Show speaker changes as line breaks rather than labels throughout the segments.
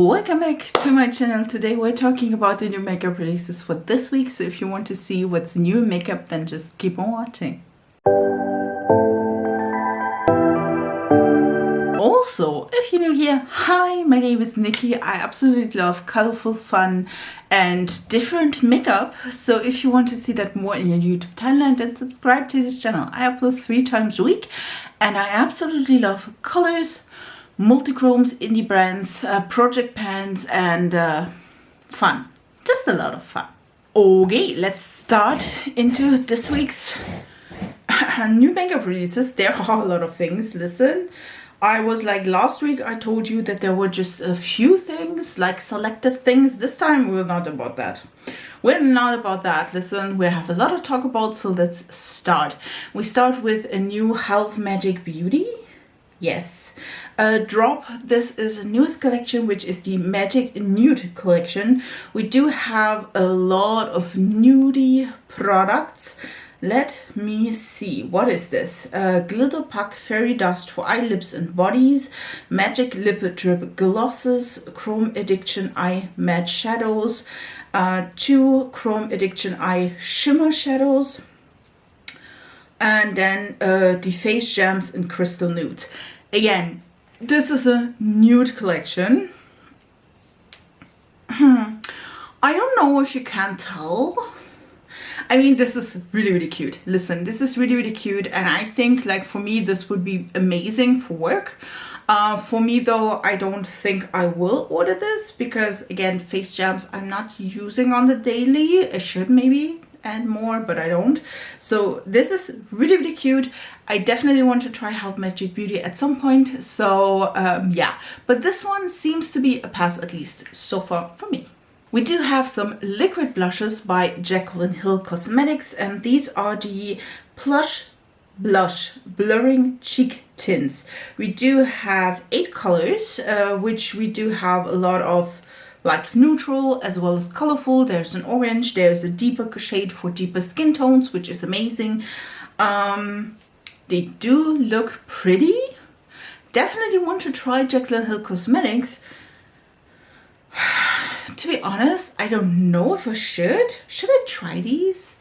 Welcome back to my channel. Today we're talking about the new makeup releases for this week, so if you want to see what's new in makeup, then just keep on watching. Also, if you're new here, hi, my name is Nikki. I absolutely love colorful, fun and different makeup, so if you want to see that more in your YouTube timeline, then subscribe to this channel. I upload 3 times a week and I absolutely love colors, multi-chromes, indie brands, project pans and fun. Just a lot of fun. Okay, let's start into this week's new makeup releases. There are a lot of things. Listen, I was like last week I told you that there were just a few things, like selected things. This time we're not about that. We're not about that. Listen, we have a lot to talk about, so let's start. We start with a new Health Magic Beauty. Yes, drop. This is the newest collection, which is the Magic Nude collection. We do have a lot of nudie products. Let me see, what is this? Glitter Pack Fairy Dust for eye, lips and bodies, Magic Lip Drip Glosses, Chrome Addiction Eye Matte Shadows, 2 Chrome Addiction Eye Shimmer Shadows, and then the Face Gems in Crystal Nude. Again, this is a nude collection. I don't know if you can tell. I mean, this is really cute. Listen, this is really cute, and I think, like, for me this would be amazing for work. For me though, I don't think I will order this because, again, face gems I'm not using on the daily. I should maybe add more, but I don't. So this is really cute. I definitely want to try Health Magic Beauty at some point, so yeah, but this one seems to be a pass, at least so far for me. We do have some liquid blushes by Jaclyn Cosmetics, and these are the Plush Blush Blurring Cheek Tints. We do have 8 colors, which we do have a lot of, like, neutral as well as colorful. There's an orange, there's a deeper shade for deeper skin tones, which is amazing. They do look pretty. Definitely want to try Jaclyn Cosmetics. To be honest, I don't know if I should. Should I try these?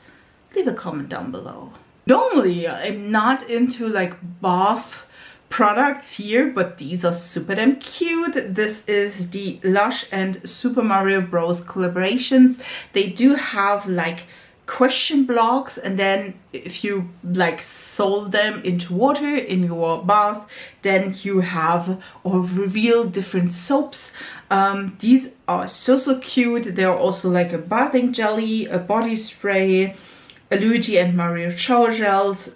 Leave a comment down below. Normally, I'm not into like bath products here, but these are super damn cute. This is the Lush and Super Mario Bros. Collaborations. They do have like question blocks, and then if you like solve them into water in your bath, then you have or reveal different soaps. These are so cute. They're also like a bathing jelly, a body spray, a Luigi and Mario shower gels,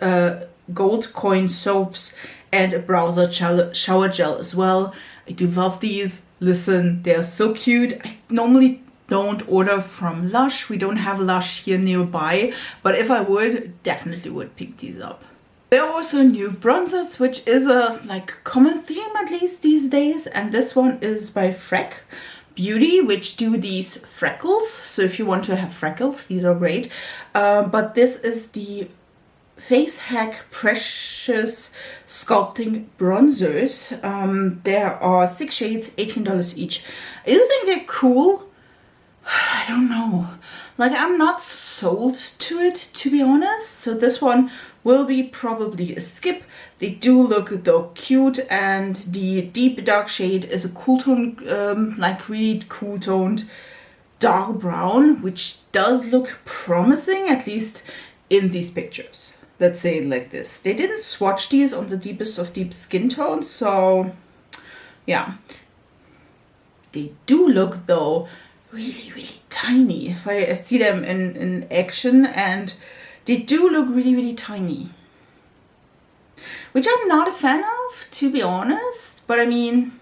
gold coin soaps, and a browser shower gel as well. I do love these. Listen, they're so cute. I normally don't order from Lush. We don't have Lush here nearby, but if I would, definitely would pick these up. There are also new bronzers, which is a like common theme at least these days, and this one is by Freck Beauty, which do these freckles. So if you want to have freckles, these are great. But this is the Face Hack Precious Sculpting Bronzers. There are 6 shades, $18 each. I do think they're cool. I don't know, like, I'm not sold to it, to be honest, so this one will be probably a skip. They do look though cute, and the deep dark shade is a cool tone, like really cool toned dark brown, which does look promising, at least in these pictures. Let's say it like this. They didn't swatch these on the deepest of deep skin tones, so yeah. They do look though really tiny if I see them in action, and they do look really tiny, which I'm not a fan of, to be honest. But I mean,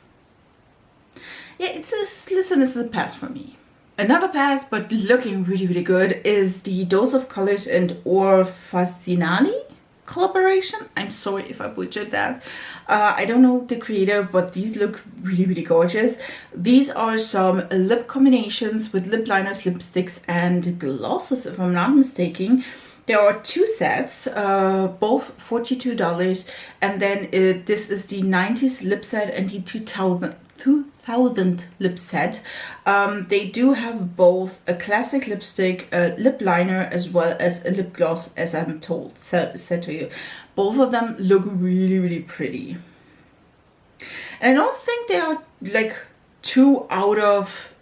yeah, it's a, listen, it's a pass for me. Another pass, but looking really good, is the Dose of Colors and Ourfazinali collaboration. I'm sorry if I butchered that. I don't know the creator, but these look really gorgeous. These are some lip combinations with lip liners, lipsticks and glosses, if I'm not mistaken. There are 2 sets, both $42, and then this is the 90s lip set and the 2000 lip set. They do have both a classic lipstick, a lip liner, as well as a lip gloss, as I'm told, said to you. Both of them look really, really pretty. And I don't think they are like too out of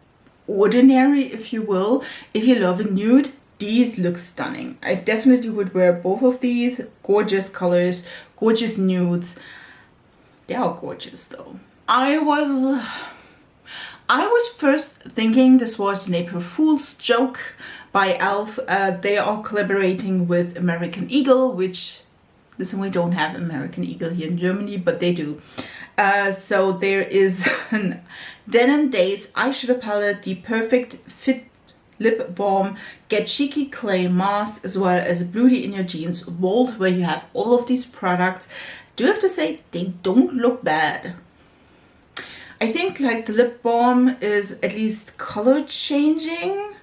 ordinary, if you will. If you love a nude, these look stunning. I definitely would wear both of these. Gorgeous colors, gorgeous nudes. They are gorgeous though. I was first thinking this was an April Fool's joke by E.L.F. They are collaborating with American Eagle, which, listen, we don't have American Eagle here in Germany, but they do. So there is an Den & Days eyeshadow palette, the Perfect Fit Lip Balm, Get Cheeky Clay Mask, as well as Beauty in Your Jeans Vault, where you have all of these products. Do have to say, they don't look bad. I think like the lip balm is at least color changing.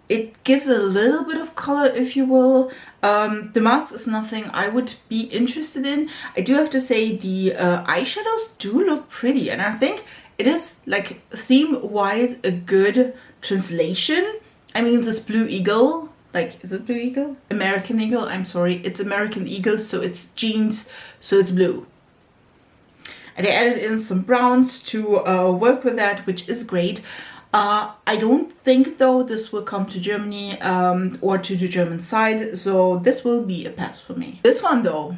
It gives a little bit of color, if you will. The mask is nothing I would be interested in. I do have to say the eyeshadows do look pretty, and I think it is like theme-wise a good translation. I mean, this Blue Eagle, like, is it Blue Eagle? American Eagle, I'm sorry. It's American Eagle, so it's jeans, so it's blue. And I added in some browns to work with that, which is great. I don't think though this will come to Germany or to the German side, so this will be a pass for me. This one though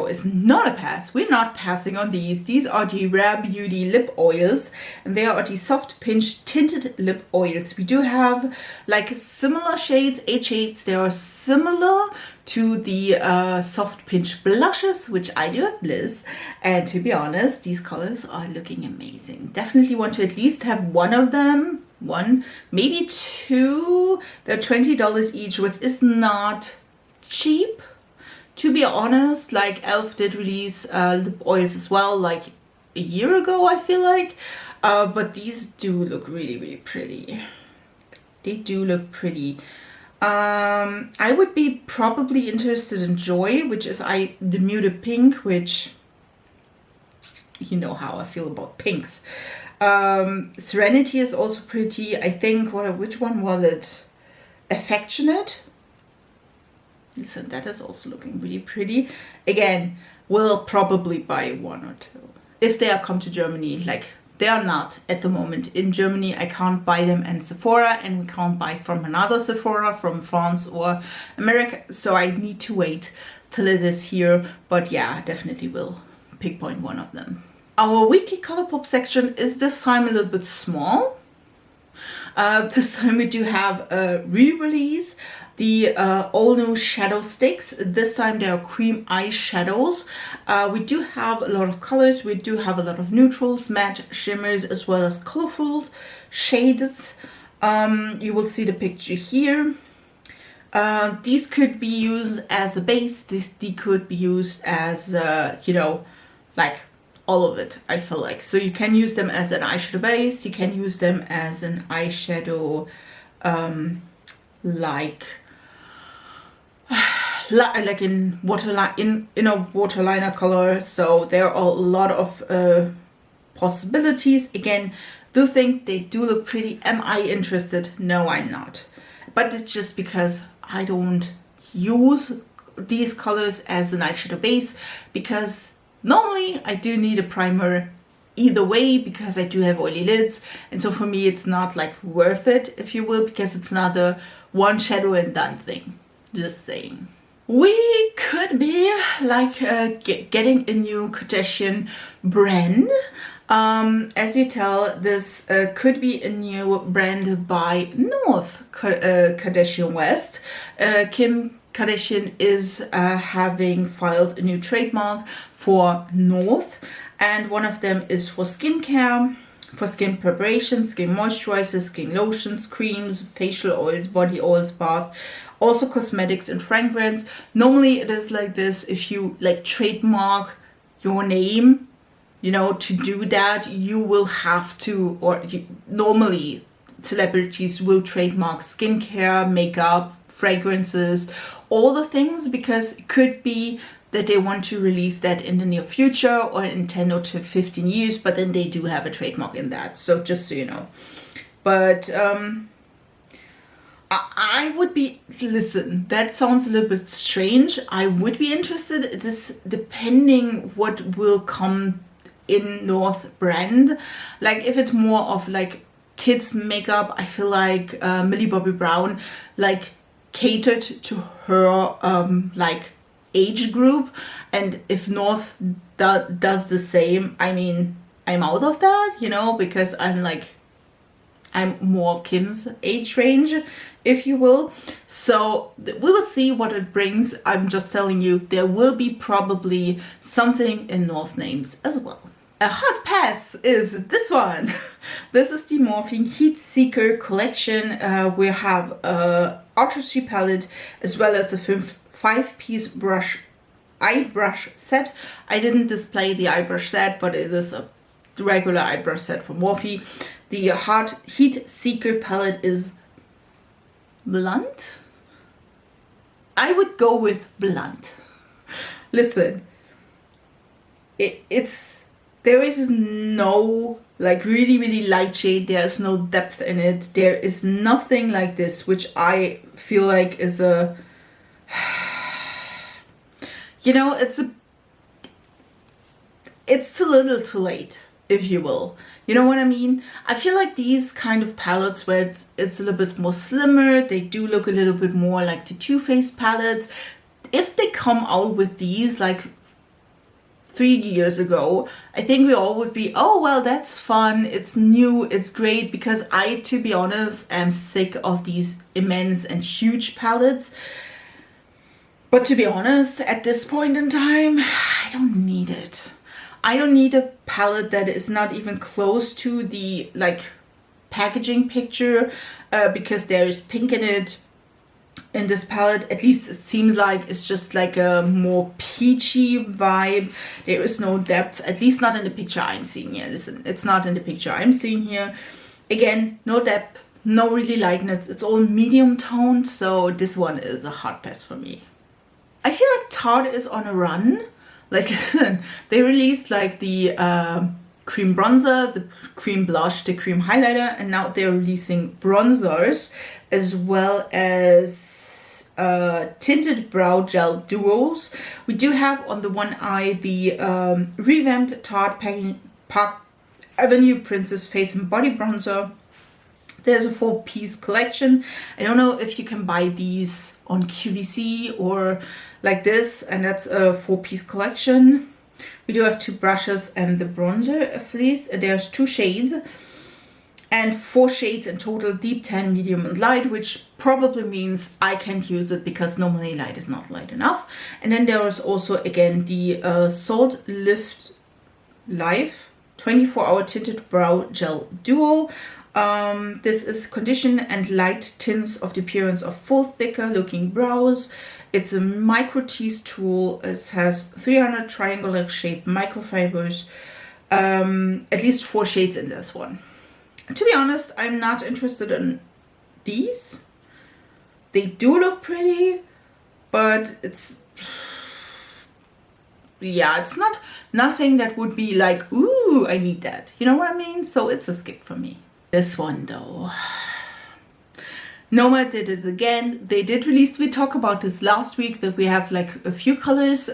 is not a pass. We're not passing on these. These are the Rare Beauty lip oils, and they are the soft pinch tinted lip oils. We do have like similar shades, 8 shades. They are similar to the soft pinch blushes, which I do at Bliss, and to be honest, these colors are looking amazing. Definitely want to at least have one of them, one, maybe two. They're $20 each, which is not cheap. To be honest, like E.L.F. did release lip oils as well, like a year ago, I feel like. But these do look really, really pretty. They do look pretty. I would be probably interested in Joy, which is the muted pink, which you know how I feel about pinks. Serenity is also pretty. I think, which one was it? Affectionate. Listen, that is also looking really pretty. Again, we'll probably buy one or two if they come to Germany. Like, they are not at the moment in Germany. I can't buy them in Sephora, and we can't buy from another Sephora from France or America. So I need to wait till it is here. But yeah, definitely will pinpoint one of them. Our weekly Colourpop section is this time a little bit small. This time we do have a re-release. The all new Shadow Stixs. This time they are cream eyeshadows. We do have a lot of colors. We do have a lot of neutrals, matte, shimmers, as well as colorful shades. You will see the picture here. These could be used as a base. They could be used as, you know, like all of it, I feel like. So you can use them as an eyeshadow base. You can use them as an eyeshadow, like in waterline, in a waterliner color. So there are a lot of possibilities. Again, do think they do look pretty. Am I interested? No, I'm not. But it's just because I don't use these colors as an eyeshadow base, because normally I do need a primer either way, because I do have oily lids, and so for me it's not like worth it, if you will, because it's not a one shadow and done thing. Just saying. We could be like getting a new Kardashian brand. As you tell, this could be a new brand by North Kardashian West. Kim Kardashian is having filed a new trademark for North, and one of them is for skincare, for skin preparation, skin moisturizers, skin lotions, creams, facial oils, body oils, bath, also cosmetics and fragrance. Normally it is like this: if you like trademark your name, you know, to do that you will have to, or normally celebrities will trademark skincare, makeup, fragrances, all the things, because it could be that they want to release that in the near future or in 10 or 15 years, but then they do have a trademark in that. So just so you know. But I would be, listen, that sounds a little bit strange. I would be interested. It is depending what will come in North brand. Like if it's more of like kids makeup, I feel like Millie Bobby Brown like catered to her like age group, and if North does the same, I mean, I'm out of that, you know, because I'm more Kim's age range, if you will. So we will see what it brings. I'm just telling you, there will be probably something in North names as well. A hot pass is this one. This is the Morphe Heatseeker collection. We have a Ultra 3 palette as well as a 5-piece eye brush set. I didn't display the eye brush set, but it is a regular eye brush set from Morphe. The Hot Heatseeker palette is blunt. I would go with blunt. Listen, there is no like really light shade. There's no depth in it. There is nothing like this, which I feel like is a, you know, it's a little too late, if you will. You know what I mean? I feel like these kind of palettes where it's a little bit more slimmer, they do look a little bit more like the Too Faced palettes. If they come out with these like 3 years ago, I think we all would be, oh well, that's fun, it's new, it's great, because I, to be honest, am sick of these immense and huge palettes. But to be honest, at this point in time, I don't need it. I don't need a palette that is not even close to the like packaging picture, because there is pink in it. In this palette, at least it seems like it's just like a more peachy vibe. There is no depth, at least not in the picture I'm seeing here. Listen, it's not in the picture I'm seeing here. Again, no depth, no really lightness. It's all medium toned, so this one is a hot pass for me. I feel like Tarte is on a run. Like, listen, they released like the cream bronzer, the cream blush, the cream highlighter, and now they're releasing bronzers as well as tinted brow gel duos. We do have on the one eye the revamped Tarte Park Avenue Princess Face and Body Bronzer. There's a 4-piece collection. I don't know if you can buy these on QVC or like this, and that's a 4-piece collection. We do have 2 brushes and the bronzer fleece. There's 2 shades and 4 shades in total, deep tan, medium and light, which probably means I can't use it because normally light is not light enough. And then there is also again the Salt Lift Live 24-hour tinted brow gel duo. This is condition and light tints of the appearance of full thicker looking brows. It's a micro tease tool. It has 300 triangular shaped microfibers, at least 4 shades in this one. To be honest, I'm not interested in these. They do look pretty, but it's, yeah, it's not nothing that would be like, ooh, I need that. You know what I mean? So it's a skip for me. This one though. Nomad did it again. They did release, we talked about this last week, that we have like a few colors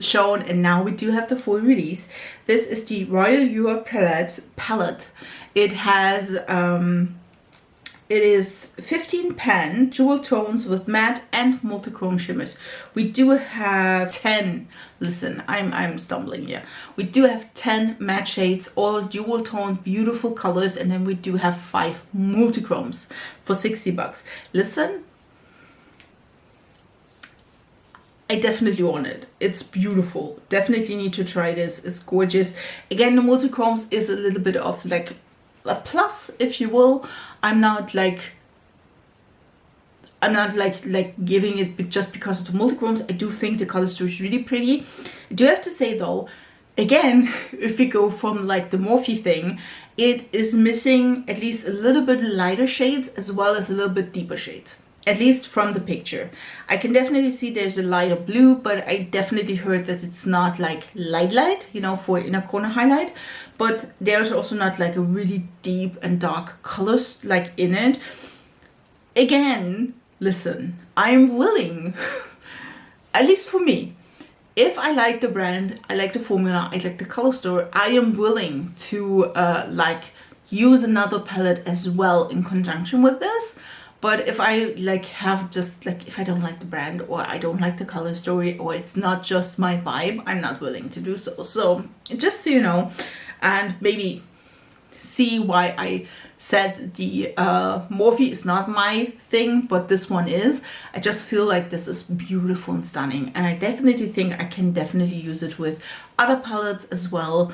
shown, and now we do have the full release. This is the Royal Your palette. It has it is 15 pan jewel tones with matte and multi-chrome shimmers. We do have 10, listen, I'm stumbling here. We do have 10 matte shades, all dual tone, beautiful colors, and then we do have 5 multi-chromes for 60 bucks. Listen, I definitely want it. It's beautiful. Definitely need to try this. It's gorgeous. Again, the multi-chromes is a little bit of like a plus, if you will. I'm not like giving it just because of the multi-chromes. I do think the color story is really pretty. I do have to say though, again, if we go from like the Morphe thing, it is missing at least a little bit lighter shades as well as a little bit deeper shades. At least from the picture. I can definitely see there's a lighter blue, but I definitely heard that it's not like light, you know, for inner corner highlight. But there's also not like a really deep and dark colors like in it. Again, listen, I'm willing, at least for me, if I like the brand, I like the formula, I like the color story, I am willing to like use another palette as well in conjunction with this. But if I like have just like, if I don't like the brand or I don't like the color story or it's not just my vibe, I'm not willing to do so. So just so you know, and maybe see why I said the Morphe is not my thing, but this one is. I just feel like this is beautiful and stunning, and I definitely think I can definitely use it with other palettes as well,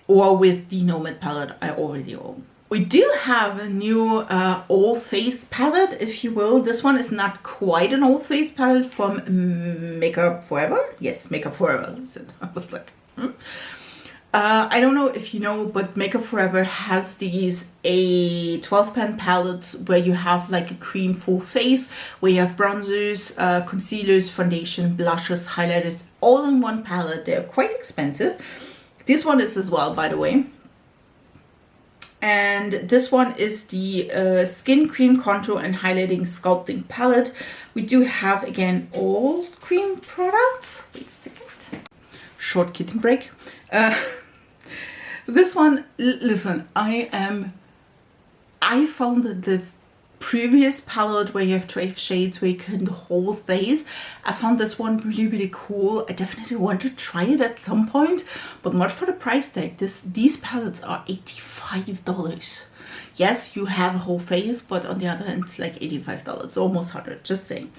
or with the Nomad palette I already own. We do have a new all face palette, if you will. This one is not quite an all face palette from Makeup Forever. Yes, Makeup Forever. Listen, I was like, I don't know if you know, but Makeup Forever has these 12 pan palettes where you have like a cream full face, where you have bronzers, concealers, foundation, blushes, highlighters, all in one palette. They're quite expensive. This one is as well, by the way. And this one is the Skin Cream Contour and Highlighting Sculpting Palette. We do have, again, all cream products. Wait a second. Short kitten break. This one, listen, I found that the previous palette where you have 12 shades where you can the whole face, I found this one really, really cool. I definitely want to try it at some point, but not for the price tag. These palettes are $85. Yes, you have a whole face, but on the other hand, it's like $85, almost 100, just saying.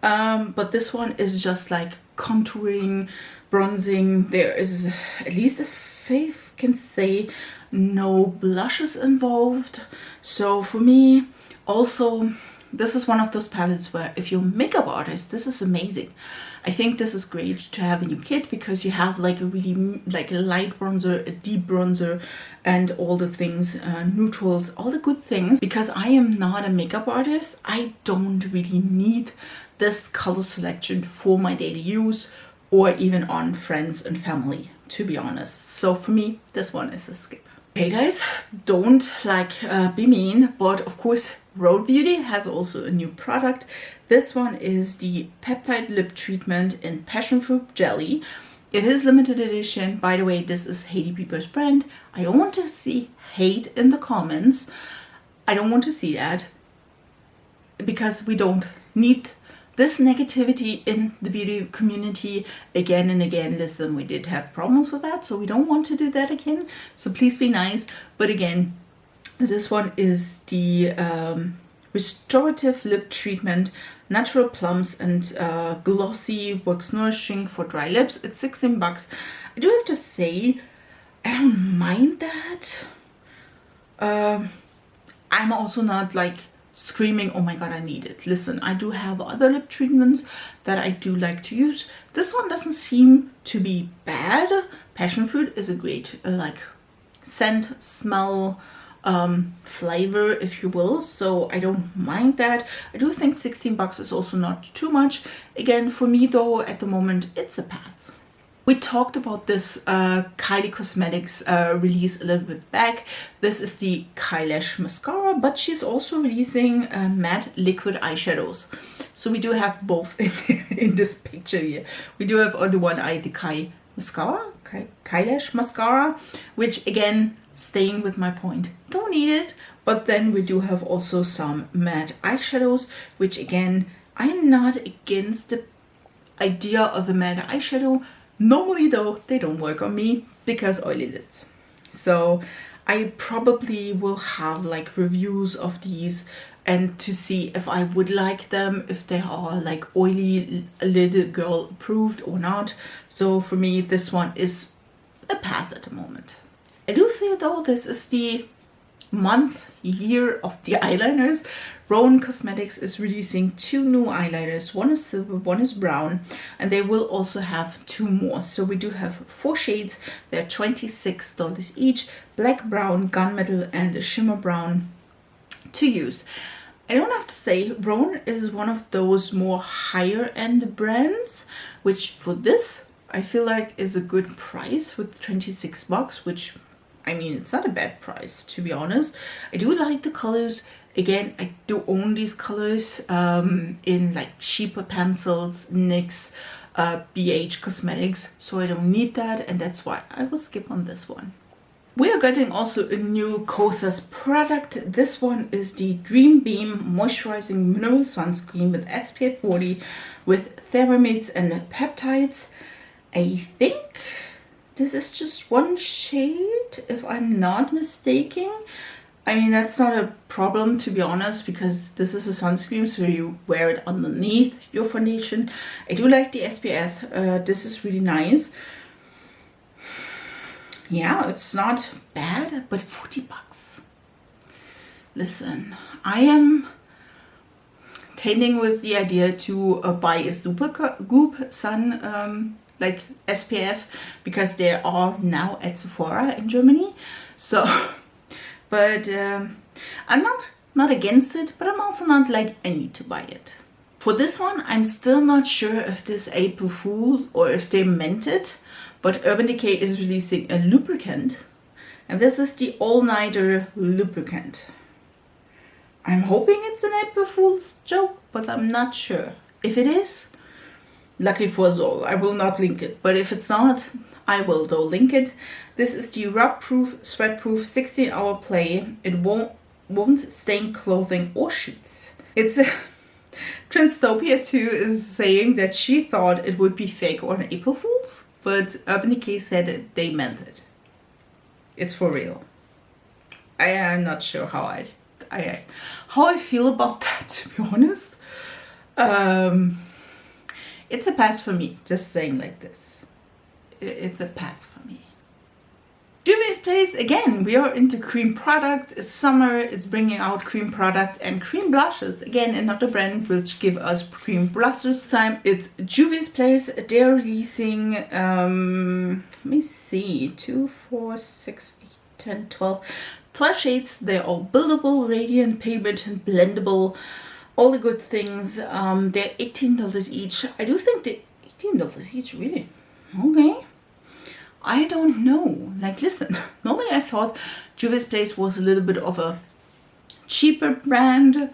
But this one is just like contouring, bronzing. There is, at least the face can say, no blushes involved. So for me, also, this is one of those palettes where if you're a makeup artist, this is amazing. I think this is great to have in your kit because you have like a really like a light bronzer, a deep bronzer, and all the things, neutrals, all the good things. Because I am not a makeup artist, I don't really need this color selection for my daily use or even on friends and family, to be honest. So for me, this one is a skip. Okay guys, don't like be mean, but of course Rhode Beauty has also a new product. This one is the Peptide Lip Treatment in Passionfruit Jelly. It is limited edition. By the way, this is Hailey Bieber's brand. I don't want to see hate in the comments. I don't want to see that because we don't need this negativity in the beauty community again and again. Listen, we did have problems with that, so we don't want to do that again. So please be nice. But again, this one is the Restorative Lip Treatment, Natural Plums and Glossy, works nourishing for dry lips. It's $16. I do have to say, I don't mind that. I'm also not like screaming, oh my god, I need it. Listen, I do have other lip treatments that I do like to use. This one doesn't seem to be bad. Passionfruit is a great like scent, smell, flavor, if you will, so I don't mind that. I do think $16 is also not too much. Again, for me though, at the moment, it's a pass. We talked about this Kylie Cosmetics release a little bit back. This is the Kylash mascara, but she's also releasing matte liquid eyeshadows. So we do have both in this picture here. We do have on the one eye Decay mascara, Kylash mascara, which again, staying with my point, don't need it. But then we do have also some matte eyeshadows, which again, I'm not against the idea of a matte eyeshadow. Normally though, they don't work on me because oily lids. So I probably will have like reviews of these and to see if I would like them, if they are like oily lid girl approved or not. So for me, this one is a pass at the moment. I do feel though this is the year of the eyeliners. Rowan Cosmetics is releasing 2 new eyeliners. One is silver, one is brown, and they will also have 2 more. So we do have 4 shades. They're $26 each. Black, brown, gunmetal, and a shimmer brown to use. I don't have to say, Rowan is one of those more higher end brands, which for this, I feel like is a good price with 26 bucks, which, I mean, it's not a bad price, to be honest. I do like the colors. Again, I do own these colors in like cheaper pencils, NYX, BH Cosmetics, so I don't need that, and that's why I will skip on this one. We are getting also a new COSA's product. This one is the Dream Beam Moisturizing Mineral Sunscreen with SPF 40 with ceramides and peptides. I think this is just one shade, if I'm not mistaken. I mean, that's not a problem, to be honest, because this is a sunscreen, so you wear it underneath your foundation. I do like the SPF. This is really nice. Yeah, it's not bad, but 40 bucks. Listen, I am tending with the idea to buy a Super Goop Sun like SPF, because they are now at Sephora in Germany. So, but I'm not against it, but I'm also not like I need to buy it. For this one, I'm still not sure if this April Fool's or if they meant it, but Urban Decay is releasing a lubricant, and this is the all-nighter lubricant. I'm hoping it's an April Fool's joke, but I'm not sure. If it is, lucky for us all. I will not link it, but if it's not, I will though link it. This is the rub-proof, sweat-proof 16-hour play. It won't stain clothing or sheets. It's Transtopia 2 is saying that she thought it would be fake or an April Fool's, but Urban Decay said they meant it. It's for real. I am not sure how I feel about that, to be honest. It's a pass for me, just saying like this. It's a pass for me. Juvias Place, again, we are into cream products. It's summer, it's bringing out cream products and cream blushes. Again, another brand which give us cream blushes. This time it's Juvias Place. They're releasing, let me see, 2, 4, 6, 8, 10, 12. 12 shades. They're all buildable, radiant, pigment, and blendable. All the good things. They're $18 each. I do think they're $18 each, really. Okay. I don't know. Like, listen, normally I thought Juvias Place was a little bit of a cheaper brand.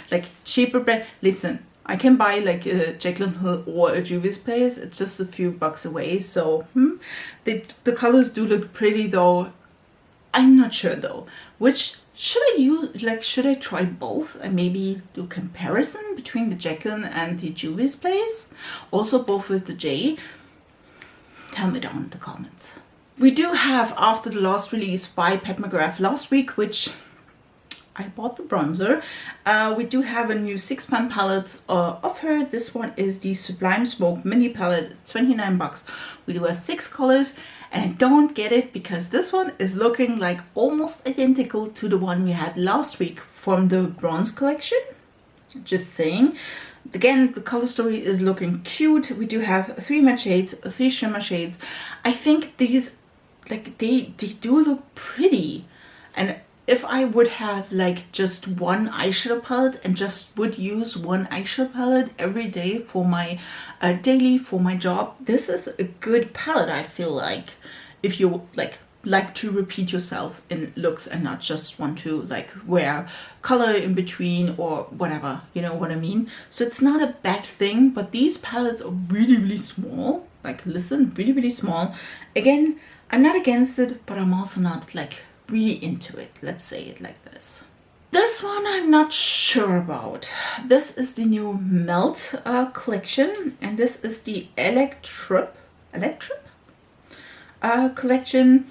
Like, cheaper brand. Listen, I can buy like a Jacqueline or a Juvias Place. It's just a few bucks away. So, the colors do look pretty though. I'm not sure though. Which should I use? Like, should I try both and maybe do a comparison between the Jacqueline and the Juvias Place? Also both with the J. Tell me down in the comments. We do have, after the last release by Pat McGrath last week, which I bought the bronzer, we do have a new 6-pan palette of her. This one is the Sublime Smoke mini palette. It's 29 bucks. We do have 6 colors, and I don't get it because this one is looking like almost identical to the one we had last week from the bronze collection. Just saying. Again, the color story is looking cute. We do have 3 matte shades, 3 shimmer shades. I think these, like, they do look pretty. And if I would have like just one eyeshadow palette and just would use one eyeshadow palette every day for my daily, for my job, this is a good palette, I feel like. If you like to repeat yourself in looks and not just want to like wear color in between or whatever, you know what I mean? So it's not a bad thing, but these palettes are really, really small. Like, listen, really, really small. Again, I'm not against it, but I'm also not like really into it. Let's say it like this. This one I'm not sure about. This is the new Melt collection, and this is the Electrip collection.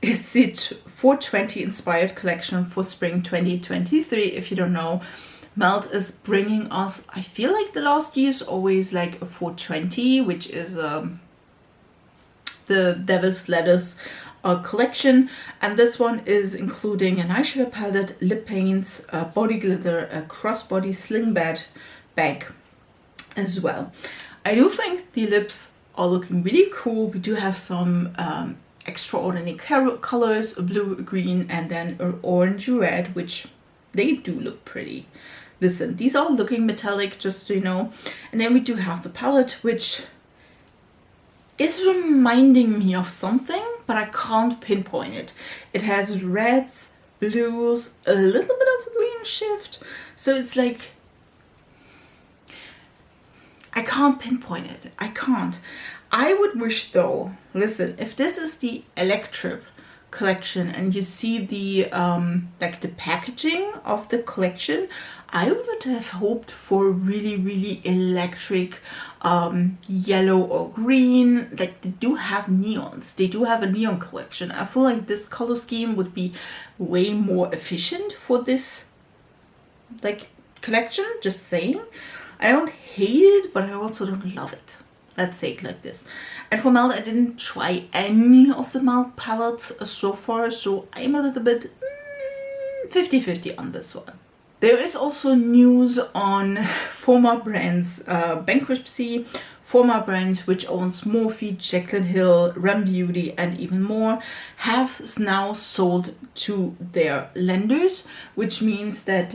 It's the 420 inspired collection for spring 2023. If you don't know, Melt is bringing us, I feel like the last year is always like a 420, which is the Devil's Lettuce collection. And this one is including an eyeshadow palette, lip paints, body glitter, a crossbody sling bag as well. I do think the lips are looking really cool. We do have some extraordinary colors, a blue, a green, and then an orange red, which They do look pretty. Listen, these are looking metallic, just so you know. And then we do have the palette, which is reminding me of something, but I can't pinpoint it. It has reds, blues, a little bit of a green shift. So it's like, I can't pinpoint it. I can't. I would wish though, listen, if this is the Electric collection and you see the like the packaging of the collection, I would have hoped for really electric yellow or green. Like they do have neons, they do have a neon collection. I feel like this color scheme would be way more efficient for this like collection, just saying. I don't hate it, but I also don't love it. Let's say it like this. And for Melt, I didn't try any of the Melt palettes so far, so I'm a little bit 50-50 on this one. There is also news on former brands bankruptcy. Former brands which owns Morphe, Jaclyn Hill, Rem Beauty and even more have now sold to their lenders, which means that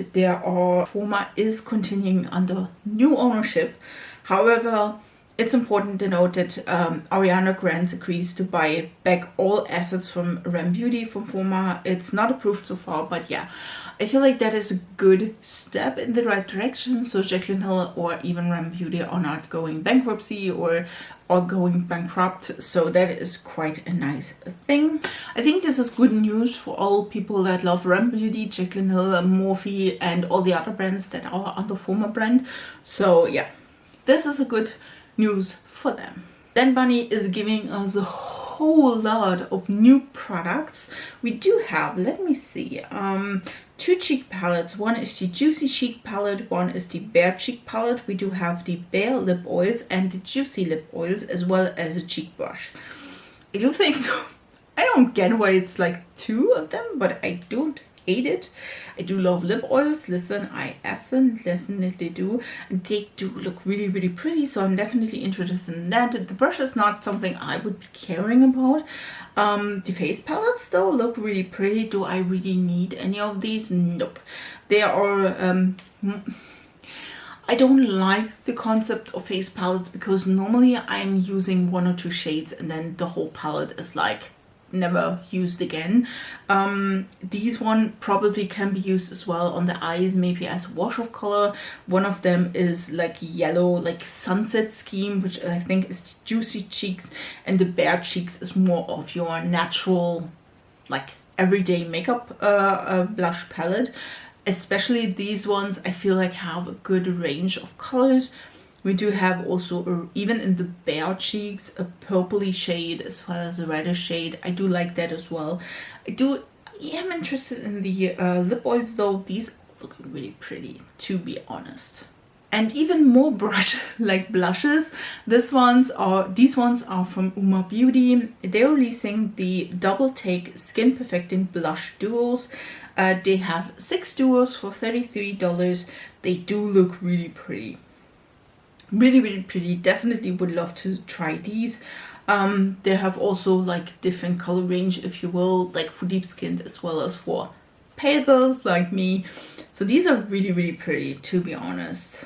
Former is continuing under new ownership. However, it's important to note that Ariana Grande agrees to buy back all assets from Rem Beauty from Former. It's not approved so far, but yeah, I feel like that is a good step in the right direction. So Jaclyn Hill or even Rem Beauty are not going bankruptcy or going bankrupt. So that is quite a nice thing. I think this is good news for all people that love Rem Beauty, Jaclyn Hill, Morphe and all the other brands that are under Former brand. So yeah, this is a good news for them. Then Bunny is giving us a whole lot of new products. We do have, let me see, two cheek palettes. One is the Juicy Cheek palette, one is the Bare Cheek palette. We do have the Bare lip oils and the Juicy lip oils, as well as a cheek brush. I do think, I don't get why it's like two of them, but I don't hate it. I do love lip oils. Listen, I definitely do. And they do look really pretty, so I'm definitely interested in that. The brush is not something I would be caring about. The face palettes though look really pretty. Do I really need any of these? Nope. They are I don't like the concept of face palettes because normally I'm using one or two shades and then the whole palette is like never used again. These one probably can be used as well on the eyes, maybe as a wash of color. One of them is like yellow, like sunset scheme, which I think is the Juicy Cheeks, and the Bare Cheeks is more of your natural, like everyday makeup blush palette. Especially these ones I feel like have a good range of colors. We do have also, even in the Bare Cheeks, a purpley shade as well as a reddish shade. I do like that as well. I am interested in the lip oils though. These are looking really pretty, to be honest. And even more brush-like blushes. These ones are from Uma Beauty. They're releasing the Double Take Skin Perfecting Blush Duos. They have 6 duos for $33. They do look really pretty. Really pretty. Definitely would love to try these. They have also like different color range, if you will, like for deep skinned as well as for pale girls like me. So these are really pretty, to be honest.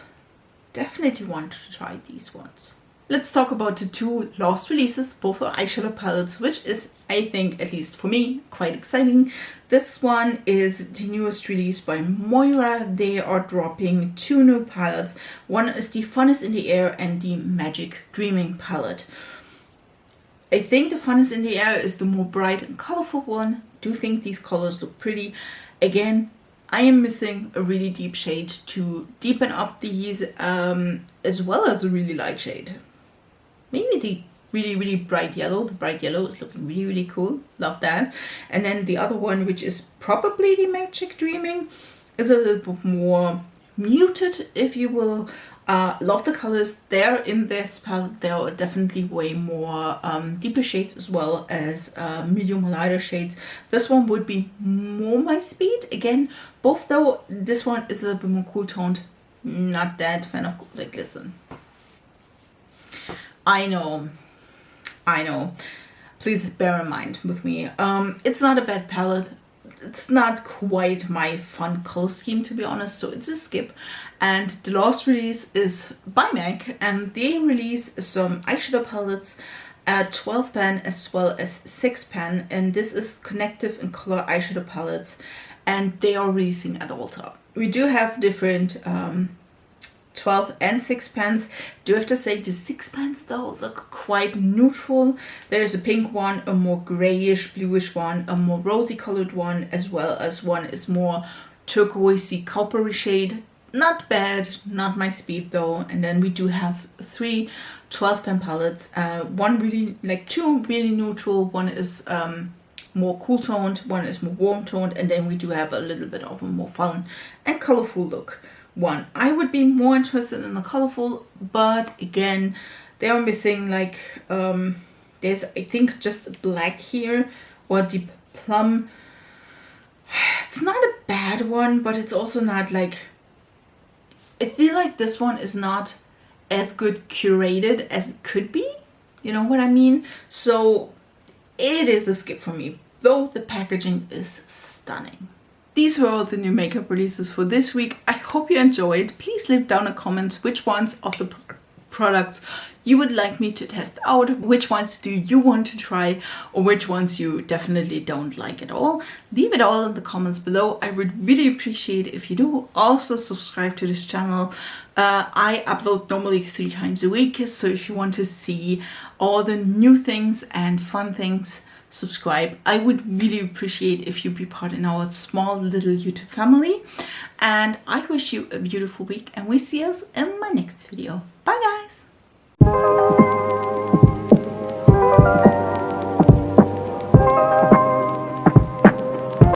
Definitely want to try these ones. Let's talk about the two last releases. Both are eyeshadow palettes, which is, I think, at least for me, quite exciting. This one is the newest release by Moira. They are dropping 2 new palettes. One is the Fun is in the Air and the Magic Dreaming palette. I think the Fun is in the Air is the more bright and colorful one. I do think these colors look pretty. Again, I am missing a really deep shade to deepen up these, as well as a really light shade. Maybe the really bright yellow. The bright yellow is looking really cool. Love that. And then the other one, which is probably the Magic Dreaming, is a little bit more muted, if you will. Love the colors. There in this palette, there are definitely way more deeper shades as well as medium lighter shades. This one would be more my speed. Again, both though, this one is a little bit more cool toned. Not that fan of, like, listen. I know. Please bear in mind with me. It's not a bad palette. it's not quite my fun color scheme, to be honest, so it's a skip. And the last release is by MAC, and they release some eyeshadow palettes at 12 pan as well as 6 pan, and this is connective and color eyeshadow palettes, and they are releasing at Ulta. We do have different 12 and 6 pans. Do have to say the 6 pans though look quite neutral. There's a pink one, a more grayish bluish one, a more rosy colored one, as well as one is more turquoisey coppery shade. Not bad, not my speed though. And then we do have 3 12 pan palettes. One really, like 2 really neutral, one is more cool toned, one is more warm toned, and then we do have a little bit of a more fun and colorful look one. I would be more interested in the colorful, but again, they are missing like there's, I think, just black here or deep plum. It's not a bad one, but it's also not like, I feel like this one is not as good curated as it could be, you know what I mean? So it is a skip for me, though the packaging is stunning. These were all the new makeup releases for this week. I hope you enjoyed. Please leave down a comment which ones of the products you would like me to test out, which ones do you want to try, or which ones you definitely don't like at all. Leave it all in the comments below. I would really appreciate if you do. Also subscribe to this channel. I upload normally 3 times a week, so if you want to see all the new things and fun things, subscribe. I would really appreciate if you be part in our small little YouTube family. And I wish you a beautiful week, and we see us in my next video. Bye guys!